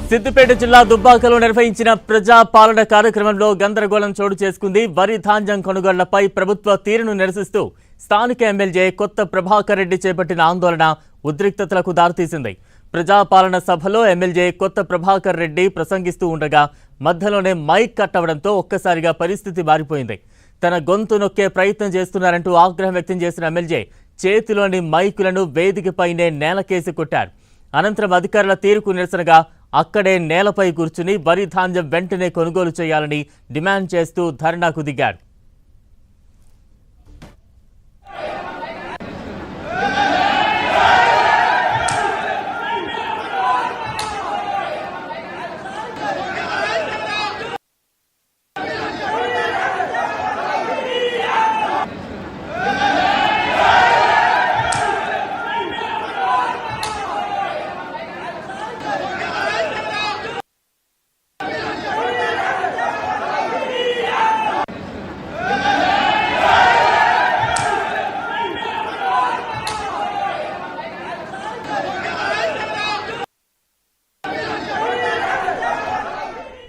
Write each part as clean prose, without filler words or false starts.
సిద్దిపేట జిల్లా దుబ్బాకలో నిర్వహించిన ప్రజా పాలన కార్యక్రమంలో గందరగోళం చోటు చేసుకుంది. వరి ధాన్యం కొనుగోళ్లపై ప్రభుత్వ తీరును నిరసిస్తూ స్థానిక ఎమ్మెల్యే కొత్త ప్రభాకర్ రెడ్డి చేపట్టిన ఆందోళన ఉద్రిక్తతలకు దారితీసింది. ప్రజాపాలన సభలో ఎమ్మెల్యే కొత్త ప్రభాకర్ రెడ్డి ప్రసంగిస్తూ ఉండగా మధ్యలోనే మైక్ కట్టవడంతో ఒక్కసారిగా పరిస్థితి మారిపోయింది. తన గొంతు నొక్కే ప్రయత్నం చేస్తున్నారంటూ ఆగ్రహం వ్యక్తం చేసిన ఎమ్మెల్యే చేతిలోని మైకులను వేదికపైనే నేలకేసి కొట్టారు. అనంతరం అధికారుల తీరుకు నిరసనగా అక్కడే నేలపై కూర్చుని వరి ధాన్యం వెంటనే కొనుగోలు చేయాలని డిమాండ్ చేస్తూ ధర్నాకు దిగారు.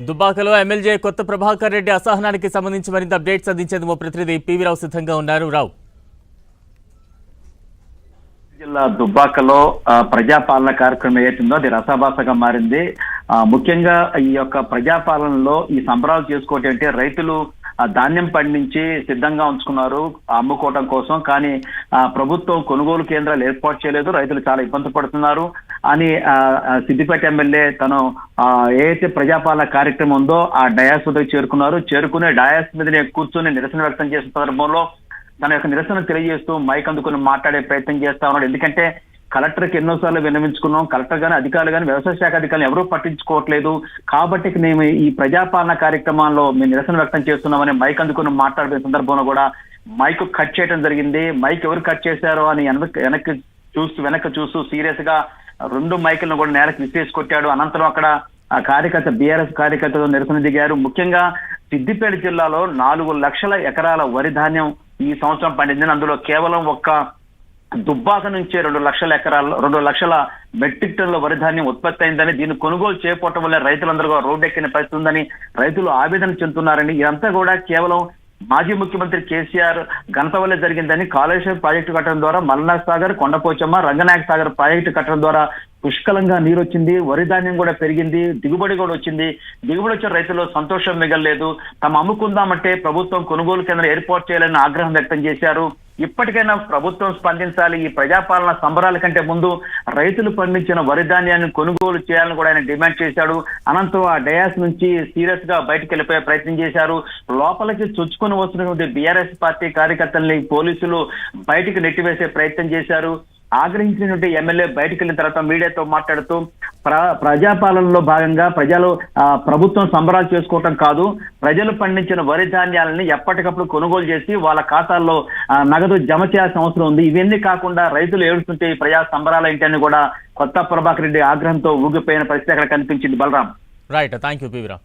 దుబ్బాకలో ఎమ్మెల్యే కొత్త ప్రభాకర్ రెడ్డి అసహనానికి సంబంధించి మరింత అప్డేట్స్ అందించేందుకు ప్రతినిధి పివి రావు సిద్ధంగా ఉన్నారు. రావు, జిల్లా దుబ్బాకలో ప్రజాపాలన కార్యక్రమం ఏతుందో అది రసాభాసగా మారింది. ముఖ్యంగా ఈ యొక్క ప్రజాపాలనలో ఈ సంబరాలు చేసుకోవటం అంటే రైతులు ధాన్యం పండించి సిద్ధంగా ఉంచుకున్నారు అమ్ముకోవటం కోసం. కానీ ప్రభుత్వం కొనుగోలు కేంద్రాలు ఏర్పాటు చేయలేదు, రైతులు చాలా ఇబ్బంది పడుతున్నారు అని సిద్దిపేట ఎమ్మెల్యే తను ఏదైతే ప్రజాపాలన కార్యక్రమం ఉందో ఆ డయాస్ వద్దకు చేరుకునే డయాస్ మీదనే కూర్చొని నిరసన వ్యక్తం చేసిన సందర్భంలో తన యొక్క నిరసన తెలియజేస్తూ మైక్ అందుకుని మాట్లాడే ప్రయత్నం చేస్తా ఉన్నాడు. ఎందుకంటే కలెక్టర్కి ఎన్నోసార్లు విన్నవించుకున్నాం, కలెక్టర్ గానీ అధికారులు కానీ వ్యవసాయ శాఖ అధికారులు ఎవరూ పట్టించుకోవట్లేదు, కాబట్టి మేము ఈ ప్రజాపాలన కార్యక్రమాల్లో మేము నిరసన వ్యక్తం చేస్తున్నామని మైక్ అందుకుని మాట్లాడే సందర్భంలో కూడా మైక్ కట్ చేయడం జరిగింది. మైక్ ఎవరు కట్ చేశారో అని వెనక్కి చూస్తూ సీరియస్ గా 2 మైకులను కూడా నేలకు విసిరేసి కొట్టాడు. అనంతరం అక్కడ కార్యకర్త బీఆర్ఎస్ కార్యకర్తలు నిరసన దిగారు. ముఖ్యంగా సిద్దిపేట జిల్లాలో 4 లక్షల ఎకరాల వరి ధాన్యం ఈ సంవత్సరం పండింది. అందులో కేవలం ఒక్క దుబ్బాక నుంచే 2 లక్షల మెట్రిక్ టన్నుల వరి ధాన్యం ఉత్పత్తి అయిందని, దీన్ని కొనుగోలు చేయకపోవటం వల్ల రైతులందరూ రోడ్డెక్కిన పరిస్థితి ఉందని రైతులు ఆవేదన చెందుతున్నారని, ఇదంతా కూడా కేవలం మాజీ ముఖ్యమంత్రి కేసీఆర్ ఘనత వల్లే జరిగిందని, కాళేశ్వరం ప్రాజెక్టు కట్టడం ద్వారా మల్నాథ్ సాగర్, కొండపోచమ్మ, రంగనాయక సాగర్ ప్రాజెక్టు కట్టడం ద్వారా పుష్కలంగా నీరు వచ్చింది, వరి ధాన్యం కూడా పెరిగింది, దిగుబడి కూడా వచ్చింది. దిగుబడి వచ్చిన రైతుల్లో సంతోషం మిగలలేదు. తాము అమ్ముకుందామంటే ప్రభుత్వం కొనుగోలు కేంద్రం ఏర్పాటు చేయాలని ఆగ్రహం వ్యక్తం చేశారు. ఇప్పటికైనా ప్రభుత్వం స్పందించాలి. ఈ ప్రజాపాలన సంబరాల కంటే ముందు రైతులు పండించిన వరి ధాన్యాన్ని కొనుగోలు చేయాలని కూడా ఆయన డిమాండ్ చేశాడు. అనంతరం ఆ డయాస్ నుంచి సీరియస్ గా బయటకు వెళ్ళిపోయే ప్రయత్నం చేశారు. లోపలికి చొచ్చుకొని వస్తున్నటువంటి బీఆర్ఎస్ పార్టీ కార్యకర్తల్ని పోలీసులు బయటికి నెట్టివేసే ప్రయత్నం చేశారు. ఆగ్రహించినటువంటి ఎమ్మెల్యే బయటకు వెళ్ళిన తర్వాత మీడియాతో మాట్లాడుతూ ప్రజాపాలనలో భాగంగా ప్రభుత్వం సంబరాలు చేసుకోవటం కాదు, ప్రజలు పండించిన వరి ధాన్యాలని ఎప్పటికప్పుడు కొనుగోలు చేసి వాళ్ళ ఖాతాల్లో నగదు జమ చేయాల్సిన అవసరం ఉంది. ఇవన్నీ కాకుండా రైతులు ఏడుస్తుంటే ఈ ప్రజా సంబరాలు ఏంటని కూడా కొత్త ప్రభాకర్ రెడ్డి ఆగ్రహంతో ఊగిపోయిన పరిస్థితి అక్కడ కనిపించింది. Balaram. Right, thank you PV Rao.